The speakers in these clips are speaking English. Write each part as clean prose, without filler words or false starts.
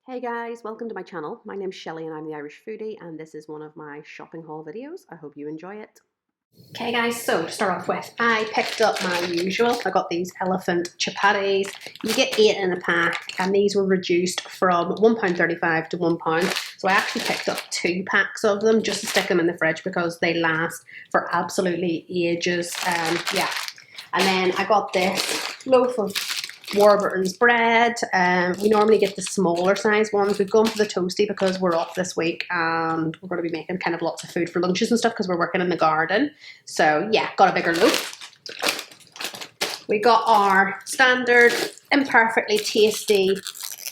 Hey guys, welcome to my channel. My name's Shelley and I'm the Irish Foodie, and this is one of my shopping haul videos. I hope you enjoy it. Okay guys, so to start off with, I picked up my usual. I got these elephant chapatis. You get 8 in a pack, and these were reduced from £1.35 to £1. So I actually picked up 2 packs of them just to stick them in the fridge because they last for absolutely ages. Yeah. And then I got this loaf of Warburton's bread. We normally get the smaller size ones. We've gone for the toasty because we're off this week and we're going to be making kind of lots of food for lunches and stuff because we're working in the garden. So yeah, got a bigger loaf. We got our standard imperfectly tasty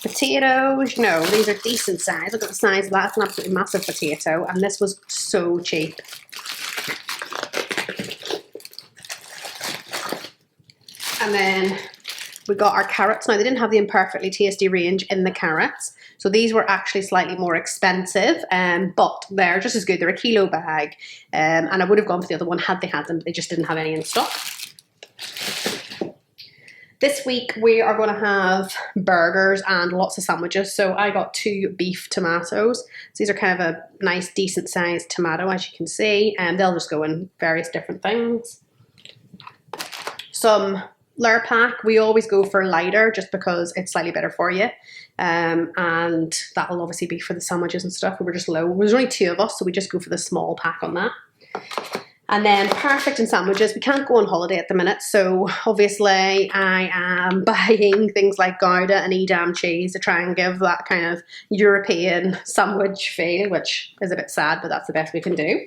potatoes. You know, these are decent size. Look at the size of that. It's an absolutely massive potato, and this was so cheap. And then we got our carrots. Now, they didn't have the imperfectly tasty range in the carrots, so these were actually slightly more expensive, but they're just as good. They're a kilo bag, and I would have gone for the other one had they had them, but they just didn't have any in stock. This week we are going to have burgers and lots of sandwiches, so I got 2 beef tomatoes. So these are kind of a nice, decent sized tomato, as you can see, and they'll just go in various different things. Some Lurpak. We always go for lighter just because it's slightly better for you, and that will obviously be for the sandwiches and stuff. We were just low. There's only 2 of us, so we just go for the small pack on that. And then perfect in sandwiches. We can't go on holiday at the minute, so obviously I am buying things like Gouda and Edam cheese to try and give that kind of European sandwich feel, which is a bit sad, but that's the best we can do.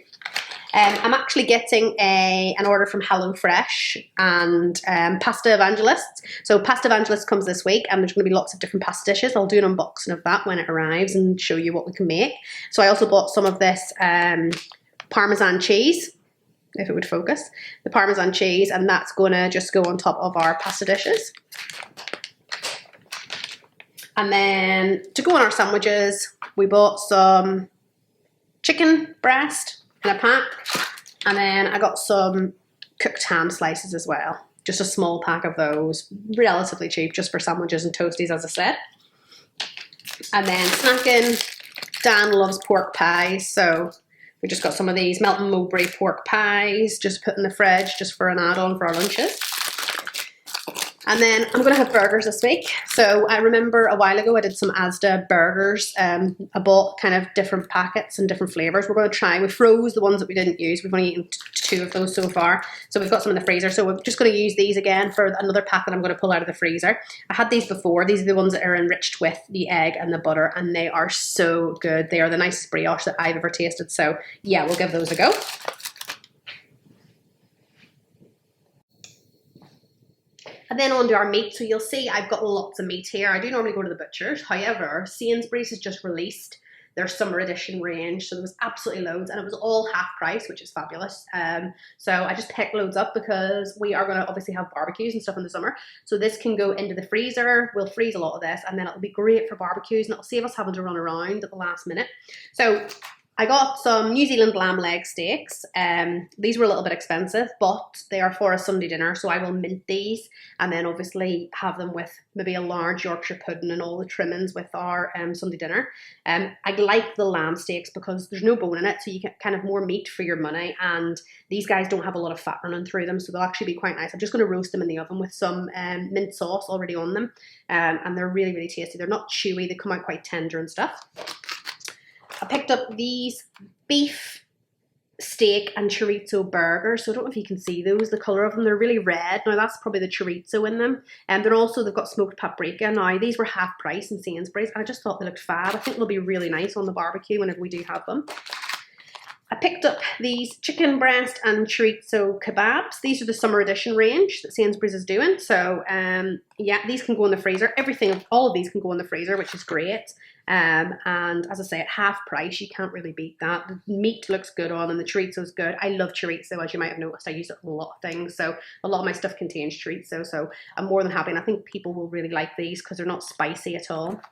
I'm actually getting an order from HelloFresh and Pasta Evangelists. So Pasta Evangelist comes this week, and there's going to be lots of different pasta dishes. I'll do an unboxing of that when it arrives and show you what we can make. So I also bought some of this Parmesan cheese, if it would focus, the Parmesan cheese, and that's going to just go on top of our pasta dishes. And then to go on our sandwiches, we bought some chicken breast in a pack, and then I got some cooked ham slices as well, just a small pack of those, relatively cheap, just for sandwiches and toasties, as I said. And then snacking, Dan loves pork pies, so we just got some of these Melton Mowbray pork pies, just put in the fridge just for an add-on for our lunches. And then I'm going to have burgers this week. So I remember a while ago I did some Asda burgers. I bought kind of different packets and different flavours. We're going to try. We froze the ones that we didn't use. We've only eaten 2 of those so far. So we've got some in the freezer. So we're just going to use these again for another pack that I'm going to pull out of the freezer. I had these before. These are the ones that are enriched with the egg and the butter, and they are so good. They are the nicest brioche that I've ever tasted. So yeah, we'll give those a go. And then on to our meat. So you'll see I've got lots of meat here. I do normally go to the butcher's. However, Sainsbury's has just released their summer edition range. So there was absolutely loads, and it was all half price, which is fabulous. So I just picked loads up because we are going to obviously have barbecues and stuff in the summer. So this can go into the freezer. We'll freeze a lot of this, and then it'll be great for barbecues, and it'll save us having to run around at the last minute. So I got some New Zealand lamb leg steaks. These were a little bit expensive, but they are for a Sunday dinner, so I will mint these and then obviously have them with maybe a large Yorkshire pudding and all the trimmings with our Sunday dinner. I like the lamb steaks because there's no bone in it, so you get kind of more meat for your money, and these guys don't have a lot of fat running through them, so they'll actually be quite nice. I'm just going to roast them in the oven with some mint sauce already on them, and they're really, really tasty. They're not chewy, they come out quite tender and stuff. I picked up these beef steak and chorizo burgers. So I don't know if you can see those, the colour of them. They're really red. Now that's probably the chorizo in them. And they've got smoked paprika. Now these were half price in Sainsbury's, and I just thought they looked fab. I think they'll be really nice on the barbecue whenever we do have them. I picked up these chicken breast and chorizo kebabs. These are the summer edition range that Sainsbury's is doing. So yeah, these can go in the freezer. All of these can go in the freezer, which is great. And as I say, at half price, you can't really beat that. The meat looks good on, and the chorizo's good. I love chorizo, as you might have noticed. I use it in a lot of things. So a lot of my stuff contains chorizo. So I'm more than happy, and I think people will really like these because they're not spicy at all.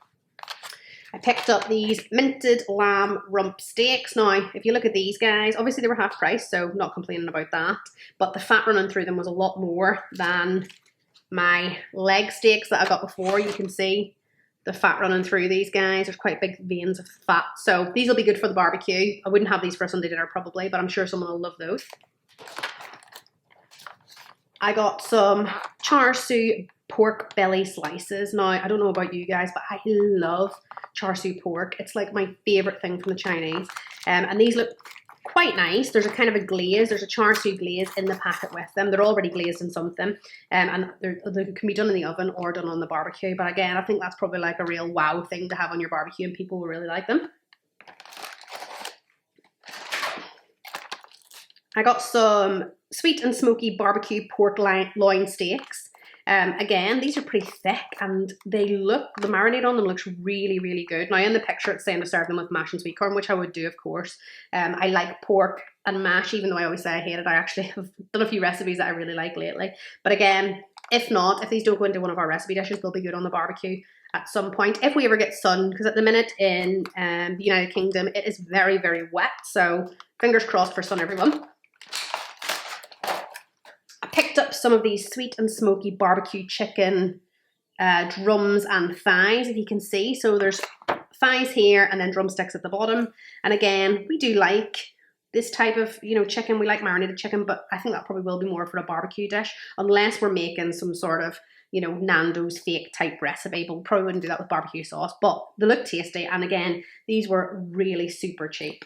I picked up these minted lamb rump steaks. Now, if you look at these guys, obviously they were half price, so not complaining about that. But the fat running through them was a lot more than my leg steaks that I got before. You can see the fat running through these guys. There's quite big veins of fat. So these will be good for the barbecue. I wouldn't have these for a Sunday dinner probably, but I'm sure someone will love those. I got some char siu pork belly slices. Now, I don't know about you guys, but I love char siu pork. It's like my favorite thing from the Chinese. And these look quite nice. There's a kind of a glaze. There's a char siu glaze in the packet with them. They're already glazed in something. And they can be done in the oven or done on the barbecue. But again, I think that's probably like a real wow thing to have on your barbecue, and people will really like them. I got some sweet and smoky barbecue pork loin steaks. Again, these are pretty thick, and the marinade on them looks really, really good. Now in the picture it's saying to serve them with mash and sweet corn, which I would do, of course. I like pork and mash, even though I always say I hate it. I actually have done a few recipes that I really like lately. But again, if these don't go into one of our recipe dishes, they'll be good on the barbecue at some point, if we ever get sun, because at the minute in the United Kingdom, it is very, very wet. So fingers crossed for sun, everyone. Picked up some of these sweet and smoky barbecue chicken drums and thighs, if you can see. So there's thighs here and then drumsticks at the bottom. And again, we do like this type of, chicken. We like marinated chicken, but I think that probably will be more for a barbecue dish, unless we're making some sort of, Nando's fake type recipe. But we probably wouldn't do that with barbecue sauce. But they look tasty. And again, these were really super cheap.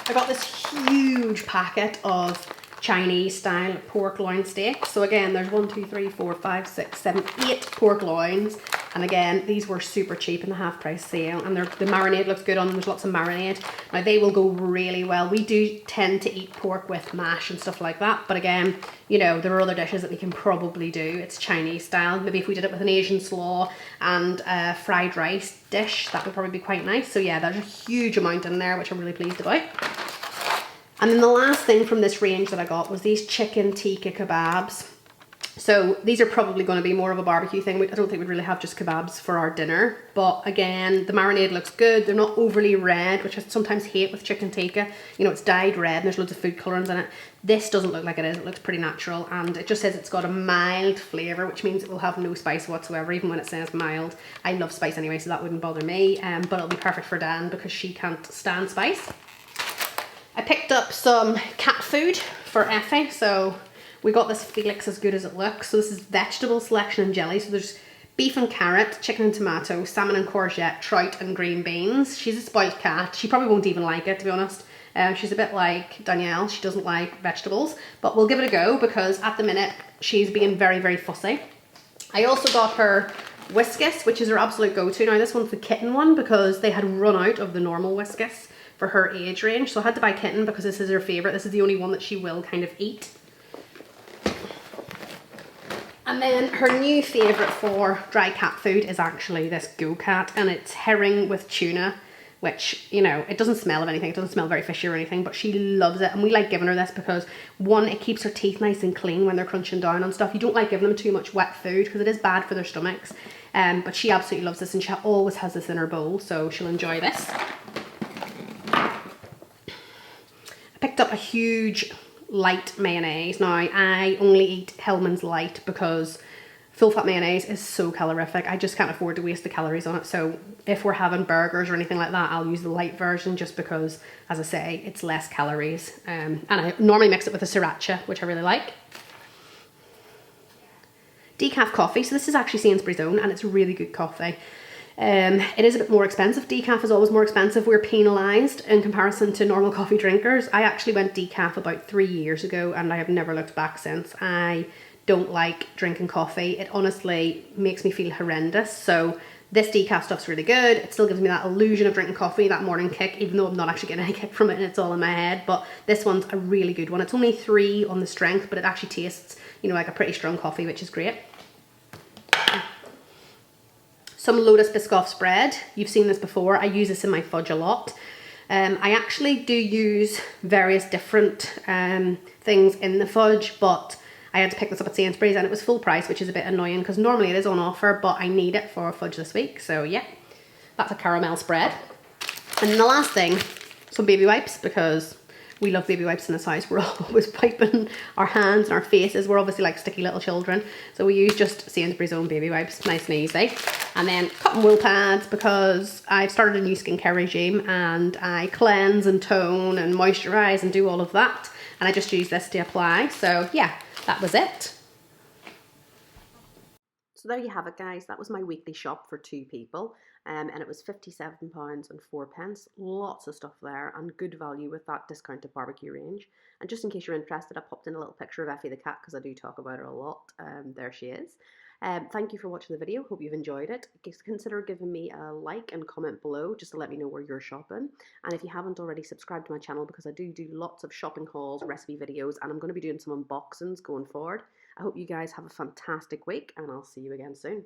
I got this huge packet of Chinese style pork loin steaks. So again, there's 1, 2, 3, 4, 5, 6, 7, 8 pork loins. And again, these were super cheap in the half price sale. And the marinade looks good on them. There's lots of marinade. Now they will go really well. We do tend to eat pork with mash and stuff like that. But again, there are other dishes that we can probably do. It's Chinese style. Maybe if we did it with an Asian slaw and a fried rice dish, that would probably be quite nice. So yeah, there's a huge amount in there, which I'm really pleased about. And then the last thing from this range that I got was these chicken tikka kebabs. So these are probably going to be more of a barbecue thing. I don't think we'd really have just kebabs for our dinner. But again, the marinade looks good. They're not overly red, which I sometimes hate with chicken tikka. It's dyed red and there's loads of food colorants in it. This doesn't look like it is. It looks pretty natural. And it just says it's got a mild flavour, which means it will have no spice whatsoever, even when it says mild. I love spice anyway, so that wouldn't bother me. But it'll be perfect for Dan because she can't stand spice. I picked up some cat food for Effie. So we got this Felix As Good As It Looks. So this is vegetable selection and jelly. So there's beef and carrot, chicken and tomato, salmon and courgette, trout and green beans. She's a spoiled cat. She probably won't even like it, to be honest. She's a bit like Danielle. She doesn't like vegetables. But we'll give it a go because at the minute she's being very, very fussy. I also got her Whiskas, which is her absolute go-to. Now this one's the kitten one because they had run out of the normal Whiskas for her age range. So I had to buy kitten because this is her favourite. This is the only one that she will kind of eat. And then her new favourite for dry cat food is actually this Go Cat, and it's herring with tuna, which, it doesn't smell of anything. It doesn't smell very fishy or anything, but she loves it. And we like giving her this because, one, it keeps her teeth nice and clean when they're crunching down on stuff. You don't like giving them too much wet food because it is bad for their stomachs. But she absolutely loves this, and she always has this in her bowl, so she'll enjoy this. I picked up a huge light mayonnaise. Now I only eat Hellmann's Light because full fat mayonnaise is so calorific. I just can't afford to waste the calories on it. So if we're having burgers or anything like that, I'll use the light version just because, as I say, it's less calories. And I normally mix it with a sriracha, which I really like. Decaf coffee. So this is actually Sainsbury's own, and it's really good coffee. It is a bit more expensive. Decaf is always more expensive. We're penalised in comparison to normal coffee drinkers. I actually went decaf about 3 years ago and I have never looked back since. I don't like drinking coffee. It honestly makes me feel horrendous. So this decaf stuff's really good. It still gives me that illusion of drinking coffee, that morning kick, even though I'm not actually getting any kick from it and it's all in my head. But this one's a really good one. It's only 3 on the strength, but it actually tastes, like a pretty strong coffee, which is great. Some Lotus Biscoff spread. You've seen this before. I use this in my fudge a lot. I actually do use various different things in the fudge, but I had to pick this up at Sainsbury's and it was full price, which is a bit annoying because normally it is on offer, but I need it for fudge this week. So yeah, that's a caramel spread. And then the last thing, some baby wipes, because We love baby wipes in this house. We're always wiping our hands and our faces. We're obviously like sticky little children. So we use just Sainsbury's own baby wipes, nice and easy. And then cotton wool pads, because I've started a new skincare regime and I cleanse and tone and moisturize and do all of that. And I just use this to apply. So yeah, that was it. So there you have it, guys. That was my weekly shop for 2 people. And it was £57.04. Lots of stuff there and good value with that discounted barbecue range. And just in case you're interested, I popped in a little picture of Effie the cat because I do talk about her a lot. There she is. Thank you for watching the video. Hope you've enjoyed it. Consider giving me a like and comment below just to let me know where you're shopping. And if you haven't already, subscribe to my channel because I do lots of shopping hauls, recipe videos, and I'm going to be doing some unboxings going forward. I hope you guys have a fantastic week and I'll see you again soon.